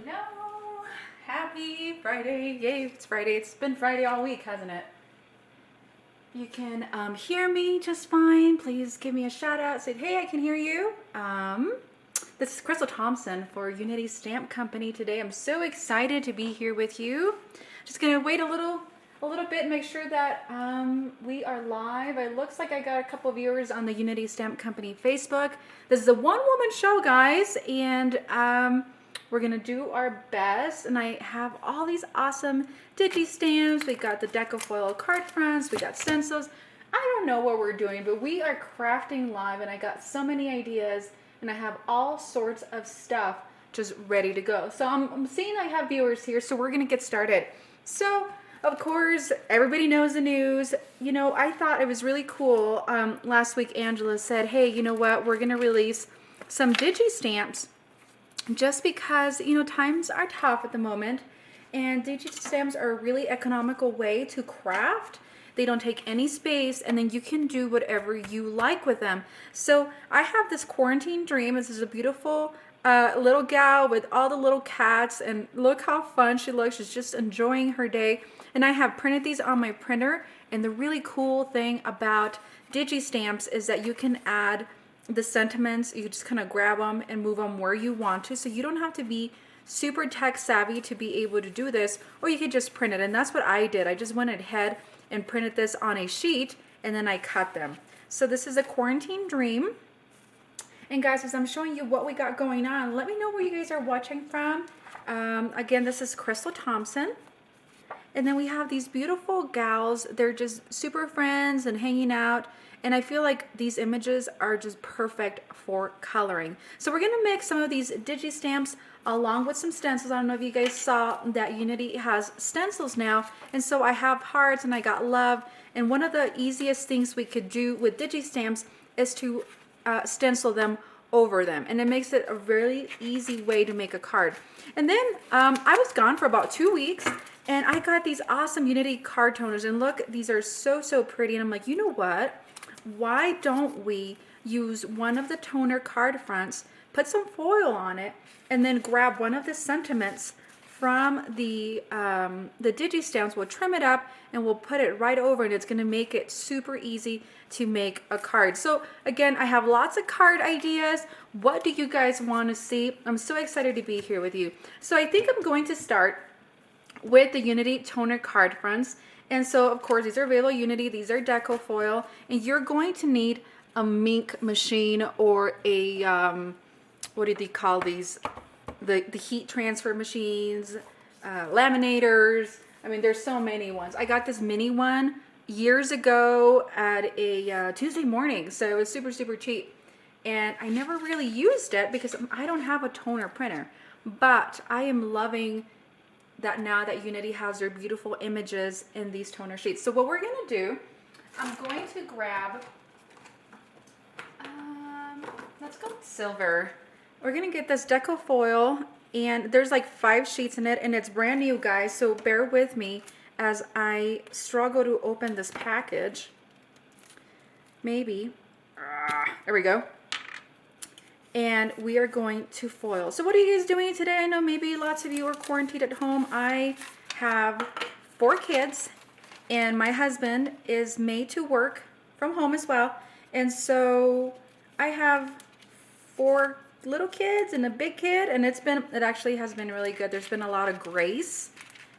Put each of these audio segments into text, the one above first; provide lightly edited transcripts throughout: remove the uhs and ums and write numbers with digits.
Hello, happy Friday. Yay, it's Friday. It's been Friday all week, hasn't it? You can hear me just fine. Please give me a shout out. Say, hey, I can hear you. This is Crystal Thompson for Unity Stamp Company today. I'm so excited to be here with you. Just gonna wait a little bit and make sure that we are live. It looks like I got a couple of viewers on the Unity Stamp Company Facebook. This is a one-woman show, guys, and we're gonna do our best. And I have all these awesome Digi Stamps. We got the Decofoil card fronts. We got stencils. I don't know what we're doing, but we are crafting live, and I got so many ideas, and I have all sorts of stuff just ready to go. So I'm seeing I have viewers here, so we're gonna get started. So, of course, everybody knows the news. You know, I thought it was really cool. Last week, Angela said, hey, you know what? We're going to release some Digi Stamps just because, you know, times are tough at the moment. And Digi Stamps are a really economical way to craft. They don't take any space, and then you can do whatever you like with them. So I have this quarantine dream. This is a beautiful little gal with all the little cats, and look how fun she looks. She's just enjoying her day. And I have printed these on my printer, and the really cool thing about Digi Stamps is that you can add the sentiments. You just kind of grab them and move them where you want to, so you don't have to be super tech savvy to be able to do this, or you could just print it. And that's what I did. I just went ahead and printed this on a sheet, and then I cut them. So this is a quarantine dream. And guys, as I'm showing you what we got going on, let me know where you guys are watching from. Again, this is Crystal Thompson. And then we have these beautiful gals. They're just super friends and hanging out. And I feel like these images are just perfect for coloring. So we're gonna mix some of these Digi Stamps along with some stencils. I don't know if you guys saw that Unity has stencils now. And so I have hearts and I got love. And one of the easiest things we could do with Digi Stamps is to stencil them over them, and it makes it a really easy way to make a card. And then I was gone for about 2 weeks, and I got these awesome Unity card toners, and look, these are so pretty. And I'm like, you know what, why don't we use one of the toner card fronts, put some foil on it, and then grab one of the sentiments from the Digi Stamps. We'll trim it up and we'll put it right over, and it's going to make it super easy to make a card. So again, I have lots of card ideas. What do you guys want to see? I'm so excited to be here with you. So I think I'm going to start with the Unity toner card fronts. And so of course, these are available Unity, these are Decofoil, and you're going to need a mink machine or a what do they call these? The heat transfer machines, laminators. I mean, there's so many ones. I got this mini one years ago at a Tuesday morning, so it was super cheap. And I never really used it because I don't have a toner printer. But I am loving that now that Unity has their beautiful images in these toner sheets. So what we're going to do, I'm going to grab, let's go with silver. We're gonna get this Decofoil, and there's like 5 sheets in it, and it's brand new, guys, so bear with me as I struggle to open this package. Maybe. There we go. And we are going to foil. So what are you guys doing today? I know maybe lots of you are quarantined at home. I have 4 kids, and my husband is made to work from home as well. And so I have 4 little kids and a big kid, and it actually has been really good. There's been a lot of grace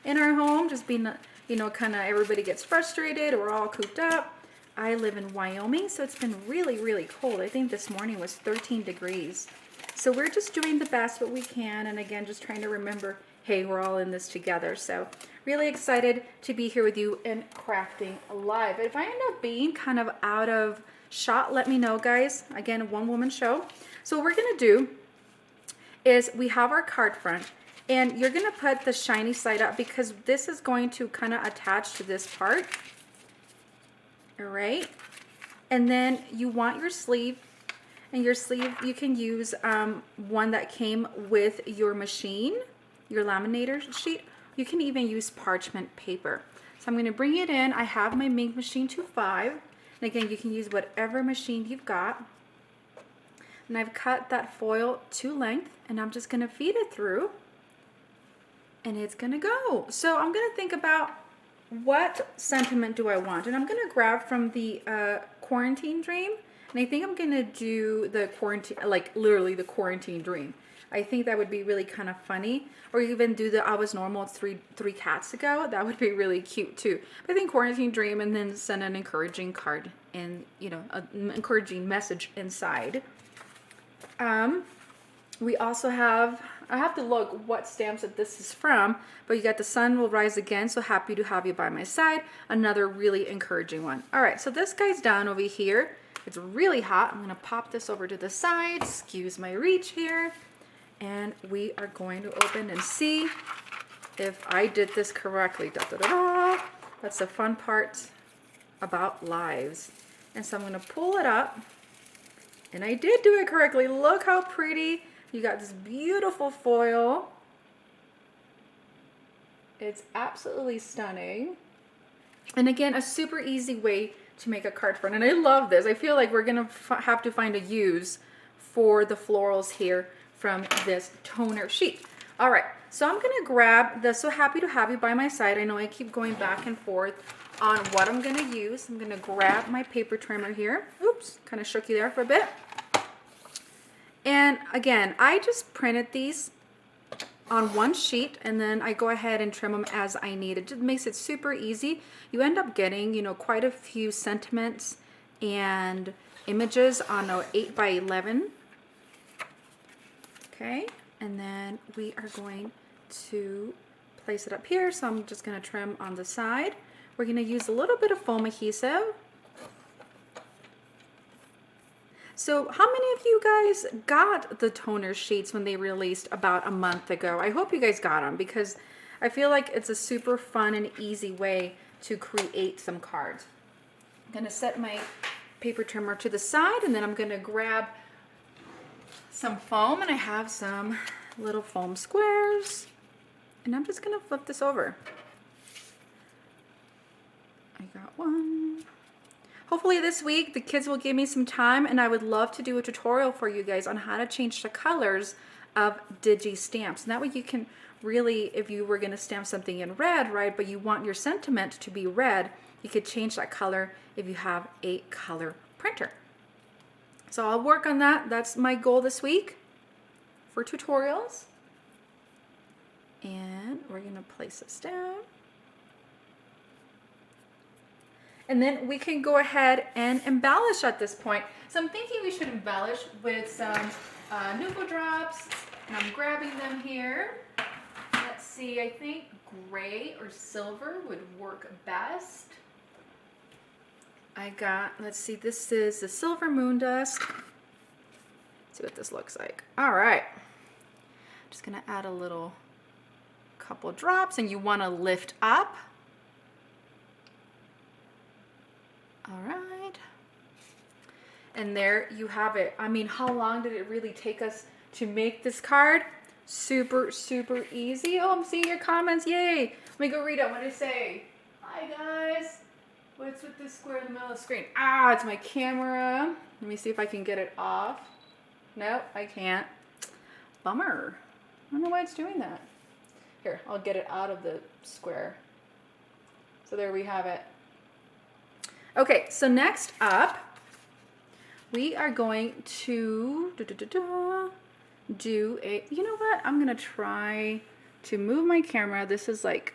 in our home, just being, you know, kind of everybody gets frustrated. We're all cooped up. I live in Wyoming, so it's been really cold. I think this morning was 13 degrees. So we're just doing the best what we can, and again, just trying to remember, hey, we're all in this together. So really excited to be here with you and crafting live. If I end up being kind of out of shot, let me know, guys. Again, a one-woman show. So what we're gonna do is we have our card front, and you're gonna put the shiny side up because this is going to kind of attach to this part. All right, and then you want your sleeve, and your sleeve you can use one that came with your machine, your laminator sheet. You can even use parchment paper. So I'm going to bring it in. I have my mink machine 2.5, and again, you can use whatever machine you've got. And I've cut that foil to length, and I'm just going to feed it through. and it's gonna go. So I'm gonna think about what sentiment do I want, and I'm gonna grab from the quarantine dream, and I think I'm gonna do the quarantine, like literally the quarantine dream. I think that would be really kind of funny, or even do the I was normal three cats ago. That would be really cute too. But I think quarantine dream, and then send an encouraging card and an encouraging message inside. We also have, I have to look what stamps that this is from, but you got the sun will rise again, so happy to have you by my side. Another really encouraging one. All right, so this guy's done over here. It's really hot. I'm gonna pop this over to the side, excuse my reach here, and we are going to open and see if I did this correctly. Da, da, da, da. That's the fun part about lives. And so I'm gonna pull it up, and I did do it correctly. Look how pretty. You got this beautiful foil. It's absolutely stunning. And again, a super easy way to make a card front. And I love this. I feel like we're gonna have to find a use for the florals here from this toner sheet. All right, so I'm gonna grab the So Happy to Have You by My Side. I know I keep going back and forth on what I'm gonna use. I'm gonna grab my paper trimmer here. Oops, kind of shook you there for a bit. And again, I just printed these on one sheet, and then I go ahead and trim them as I need. It just makes it super easy. You end up getting, quite a few sentiments and images on an 8x11. Okay, and then we are going to place it up here. So I'm just gonna trim on the side. We're gonna use a little bit of foam adhesive. So how many of you guys got the toner sheets when they released about a month ago? I hope you guys got them, because I feel like it's a super fun and easy way to create some cards. I'm gonna set my paper trimmer to the side, and then I'm gonna grab some foam, and I have some little foam squares, and I'm just gonna flip this over. I got one. Hopefully this week the kids will give me some time, and I would love to do a tutorial for you guys on how to change the colors of Digi Stamps. And that way you can really, if you were gonna stamp something in red, right, but you want your sentiment to be red, you could change that color if you have a color printer. So I'll work on that. That's my goal this week for tutorials. And we're gonna place this down. And then we can go ahead and embellish at this point. So I'm thinking we should embellish with some Nuvo drops. And I'm grabbing them here. Let's see, I think gray or silver would work best. I got, let's see, this is the silver moon dust. Let's see what this looks like. All right. Just gonna add a couple drops, and you wanna lift up. All right, and there you have it. I mean, how long did it really take us to make this card? Super, super easy. Oh, I'm seeing your comments, yay. Let me go read it. What did it say? Hi guys, what's with this square in the middle of the screen? Ah, it's my camera. Let me see if I can get it off. Nope, I can't. Bummer. I don't know why it's doing that. Here, I'll get it out of the square. So there we have it. Okay, so next up, we are going to do a, you know what? I'm gonna try to move my camera. This is like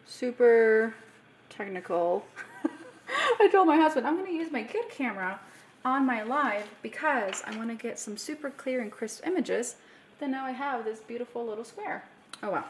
super technical. I told my husband I'm gonna use my good camera on my live because I wanna get some super clear and crisp images. Then now I have this beautiful little square. Oh wow.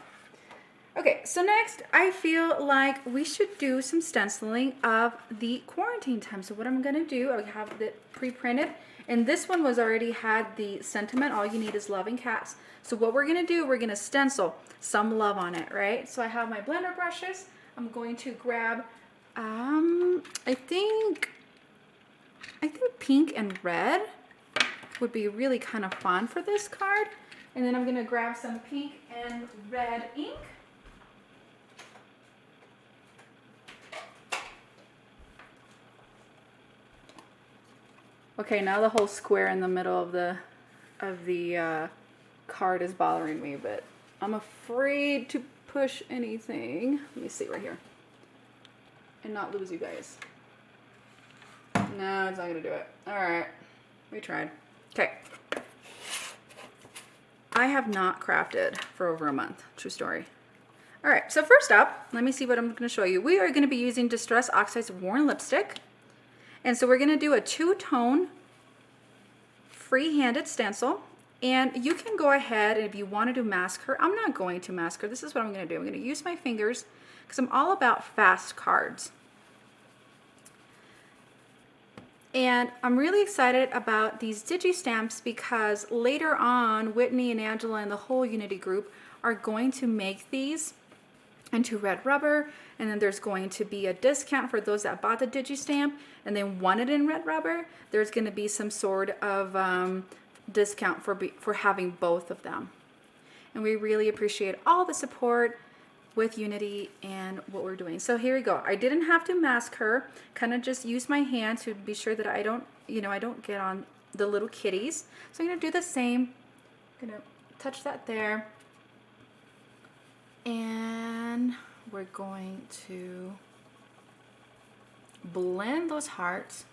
Okay, so next I feel like we should do some stenciling of the quarantine time. So what I'm gonna do, I have it pre-printed, and this one was already had the sentiment, all you need is loving cats. So what we're gonna do, we're gonna stencil some love on it, right? So I have my blender brushes. I'm going to grab, I think pink and red would be really kind of fun for this card. And then I'm gonna grab some pink and red ink. Okay, now the whole square in the middle of the card is bothering me, but I'm afraid to push anything. Let me see right here. And not lose you guys. No, it's not gonna do it. All right, we tried. Okay. I have not crafted for over a month, true story. All right, so first up, let me see what I'm gonna show you. We are gonna be using Distress Oxide Worn Lipstick. And so we're gonna do a two-tone free-handed stencil. And you can go ahead, and if you want to do mask her, I'm not going to mask her. This is what I'm going to do. I'm going to use my fingers because I'm all about fast cards. And I'm really excited about these Digi Stamps because later on, Whitney and Angela and the whole Unity group are going to make these into red rubber. And then there's going to be a discount for those that bought the Digi Stamp and they want it in red rubber. There's going to be some sort of discount for having both of them. And we really appreciate all the support with Unity and what we're doing. So here we go. I didn't have to mask her, kind of just use my hand to be sure that I don't, I don't get on the little kitties. So I'm gonna do the same. I'm gonna touch that there. And we're going to blend those hearts.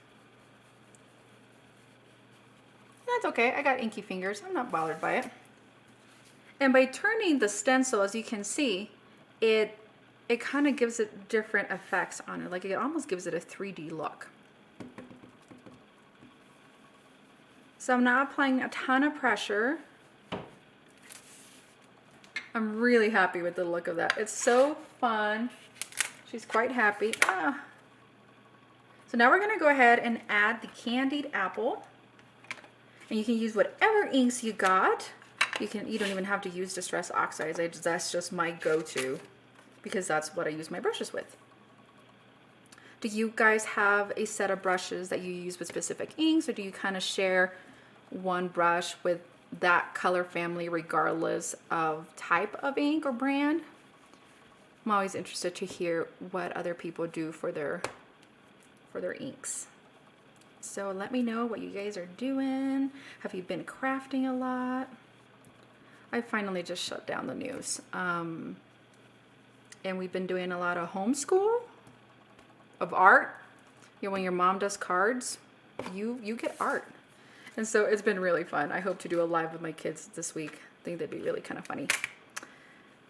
That's okay, I got inky fingers. I'm not bothered by it. And by turning the stencil, as you can see, it kind of gives it different effects on it. Like it almost gives it a 3D look. So I'm not applying a ton of pressure. I'm really happy with the look of that. It's so fun. She's quite happy. Ah. So now we're gonna go ahead and add the candied apple. And you can use whatever inks you got. You don't even have to use Distress Oxides. That's just my go-to because that's what I use my brushes with. Do you guys have a set of brushes that you use with specific inks, or do you kind of share one brush with that color family regardless of type of ink or brand? I'm always interested to hear what other people do for their inks. So let me know what you guys are doing. Have you been crafting a lot? I finally just shut down the news. And we've been doing a lot of homeschool of art. When your mom does cards, you get art. And so it's been really fun. I hope to do a live with my kids this week. I think that'd be really kind of funny.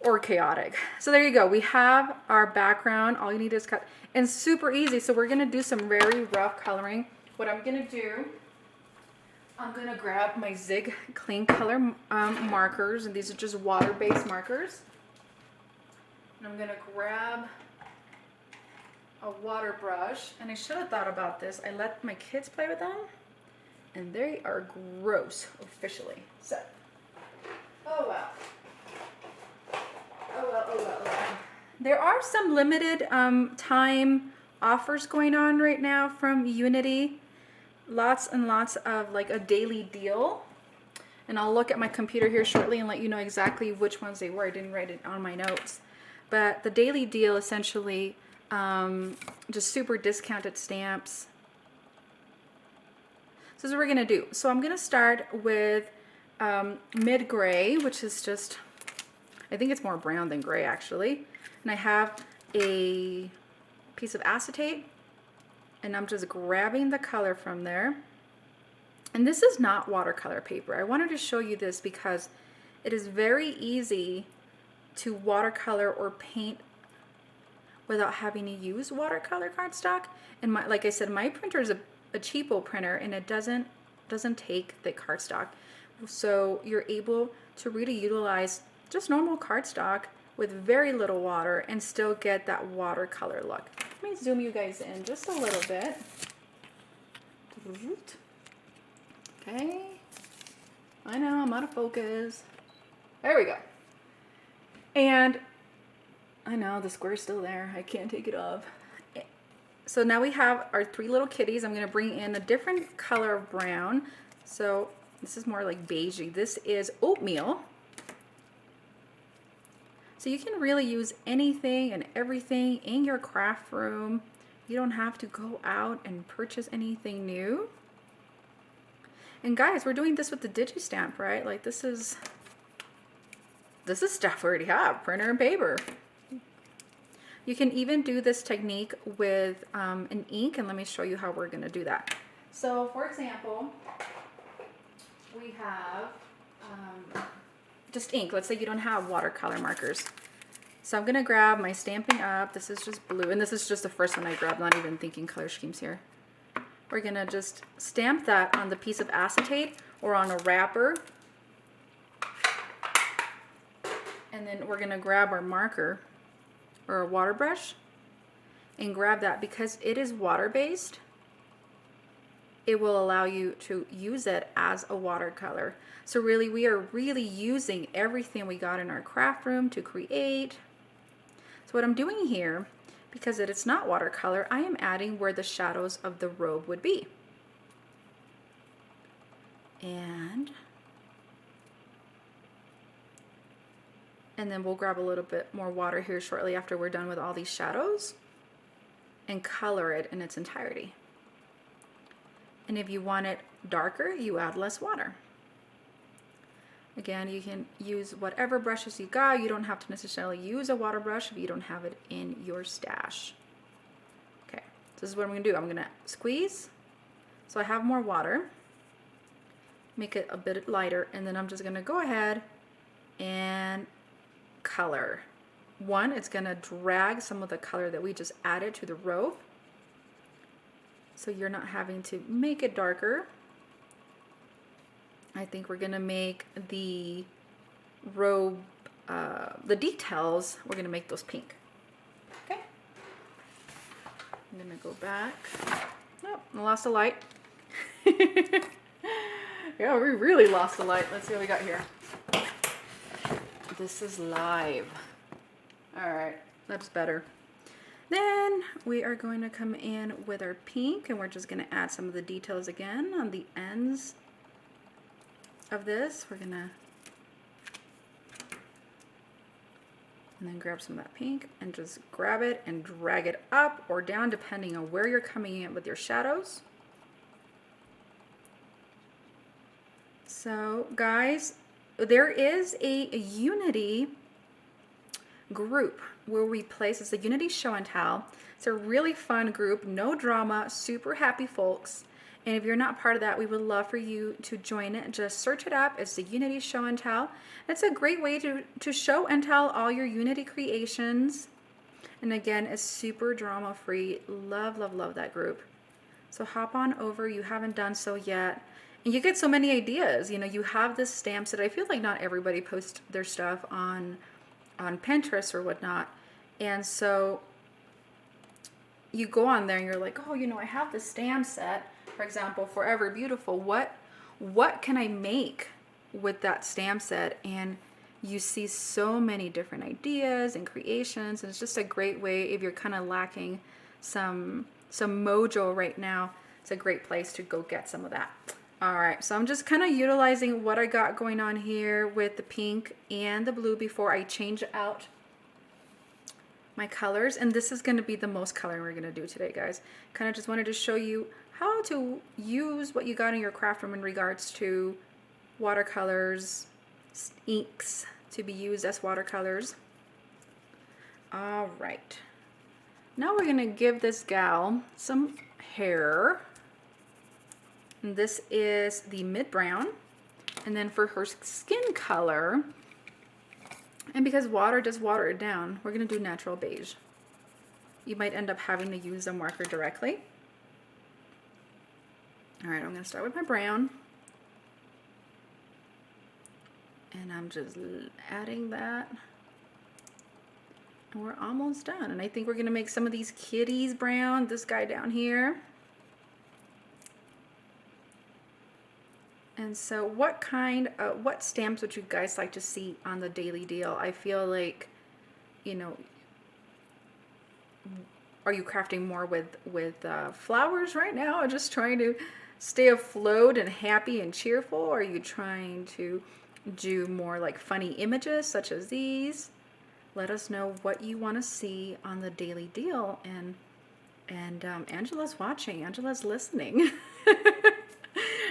Or chaotic. So there you go. We have our background. All you need is cut. And super easy. So we're going to do some very rough coloring. What I'm going to do, I'm going to grab my Zig Clean Color markers. And these are just water-based markers. And I'm going to grab a water brush. And I should have thought about this. I let my kids play with them. And they are gross, officially. So, oh well. Oh well, oh well, oh well. There are some limited time offers going on right now from Unity. Lots and lots of like a daily deal. And I'll look at my computer here shortly and let you know exactly which ones they were. I didn't write it on my notes. But the daily deal essentially just super discounted stamps. So this is what we're going to do. So I'm going to start with mid gray, which is just, I think it's more brown than gray actually. And I have a piece of acetate and I'm just grabbing the color from there. And this is not watercolor paper. I wanted to show you this because it is very easy to watercolor or paint without having to use watercolor cardstock. And like I said, my printer is a cheapo printer and it doesn't take thick cardstock. So you're able to really utilize just normal cardstock with very little water and still get that watercolor look. Let me zoom you guys in just a little bit. Okay. I know, I'm out of focus. There we go. And I know the square's still there. I can't take it off. So now we have our three little kitties. I'm going to bring in a different color of brown. So this is more like beigey. This is oatmeal. So you can really use anything and everything in your craft room. You don't have to go out and purchase anything new. And guys, we're doing this with the Digi Stamp, right? Like this is this is stuff we already have, printer and paper. You can even do this technique with an ink, and let me show you how we're gonna do that. So for example, we have just ink. Let's say you don't have watercolor markers. So I'm gonna grab my Stampin' Up. This is just blue, and this is just the first one I grabbed, not even thinking color schemes here. We're gonna just stamp that on the piece of acetate or on a wrapper. And then we're gonna grab our marker or a water brush and grab that. Because it is water-based, it will allow you to use it as a watercolor. So really, we are really using everything we got in our craft room to create. So what I'm doing here, because it's not watercolor, I am adding where the shadows of the robe would be. And then we'll grab a little bit more water here shortly after we're done with all these shadows and color it in its entirety. And if you want it darker, you add less water. Again, you can use whatever brushes you got. You don't have to necessarily use a water brush if you don't have it in your stash. Okay, so this is what I'm gonna do. I'm gonna squeeze, so I have more water, make it a bit lighter, and then I'm just gonna go ahead and color. One, it's gonna drag some of the color that we just added to the robe, so you're not having to make it darker. I think we're gonna make the robe, the details, we're gonna make those pink. Okay. I'm gonna go back. Oh, I lost a light. Yeah, we really lost the light. Let's see what we got here. This is live. All right, that's better. Then we are going to come in with our pink, and we're just gonna add some of the details again on the ends of this. We're gonna, and then grab some of that pink and just grab it and drag it up or down depending on where you're coming in with your shadows. So guys, there is a Unity group where we place, it's a Unity show and tell. It's a really fun group, no drama, super happy folks. And if you're not part of that, we would love for you to join it. Just search it up. It's the Unity show and tell. It's a great way to show and tell all your Unity creations. And again, it's super drama free. Love, love, love that group. So hop on over. You haven't done so yet. And you get so many ideas. You know, you have this stamps that I feel like not everybody posts their stuff on Pinterest or whatnot. And so you go on there and you're like, oh, you know, I have this stamp set, for example, Forever Beautiful. What can I make with that stamp set? And you see so many different ideas and creations. And it's just a great way if you're kind of lacking some mojo right now. It's a great place to go get some of that. All right, so I'm just kind of utilizing what I got going on here with the pink and the blue before I change out my colors. And this is going to be the most coloring we're going to do today, guys. Kind of just wanted to show you how to use what you got in your craft room in regards to watercolors, inks to be used as watercolors. All right, now we're going to give this gal some hair. And this is the mid brown. And then for her skin color, and because water does water it down, we're gonna do natural beige. You might end up having to use a marker directly. All right, I'm gonna start with my brown. And I'm just adding that. And we're almost done. And I think we're gonna make some of these kitties brown, this guy down here. And so what stamps would you guys like to see on the daily deal? I feel like, you know, are you crafting more with flowers right now, or just trying to stay afloat and happy and cheerful? Or are you trying to do more like funny images such as these? Let us know what you want to see on the daily deal. And Angela's watching. Angela's listening.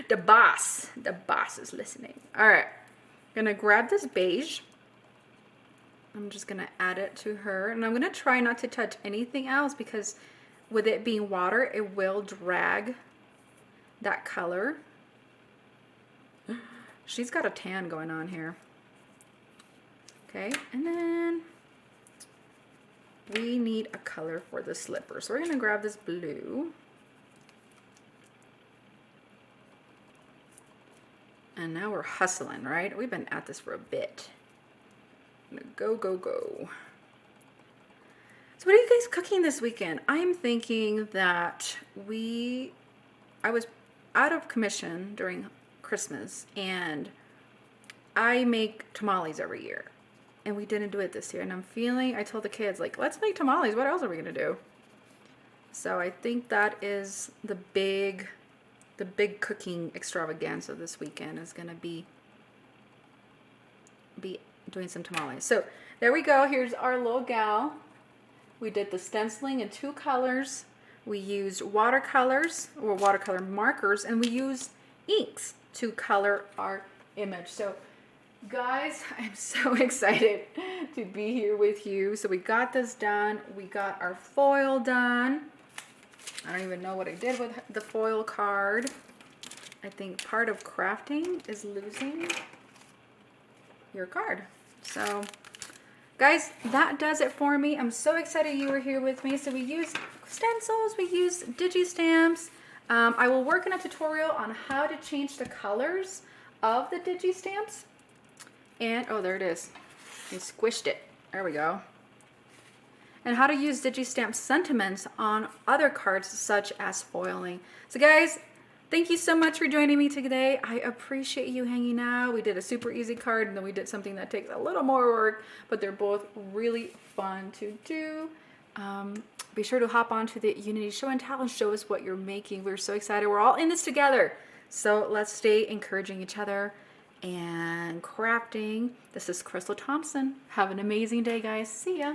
The boss is listening. All right, I'm gonna grab this beige, I'm just gonna add it to her, and I'm gonna try not to touch anything else because with it being water, it will drag that color. She's got a tan going on here. Okay, and then we need a color for the slipper. So we're gonna grab this blue. And now we're hustling, right? We've been at this for a bit. Go, go, go. So what are you guys cooking this weekend? I'm thinking that I was out of commission during Christmas, and I make tamales every year. And we didn't do it this year. And I told the kids, like, let's make tamales. What else are we gonna do? So I think that is the big cooking extravaganza this weekend is gonna be doing some tamales. So there we go. Here's our little gal. We did the stenciling in 2 colors. We used watercolors or watercolor markers, and we used inks to color our image. So guys, I'm so excited to be here with you. So we got this done. We got our foil done. I don't even know what I did with the foil card. I think part of crafting is losing your card. So guys, that does it for me. I'm so excited you were here with me. So we used stencils, we used Digi Stamps. I will work in a tutorial on how to change the colors of the Digi Stamps. And, oh, there it is. I squished it. There we go. And how to use Digi Stamp sentiments on other cards such as foiling. So guys, thank you so much for joining me today. I appreciate you hanging out. We did a super easy card, and then we did something that takes a little more work, but they're both really fun to do. Be sure to hop onto the Unity Show and Tell and show us what you're making. We're so excited. We're all in this together. So let's stay encouraging each other and crafting. This is Crystal Thompson. Have an amazing day, guys. See ya.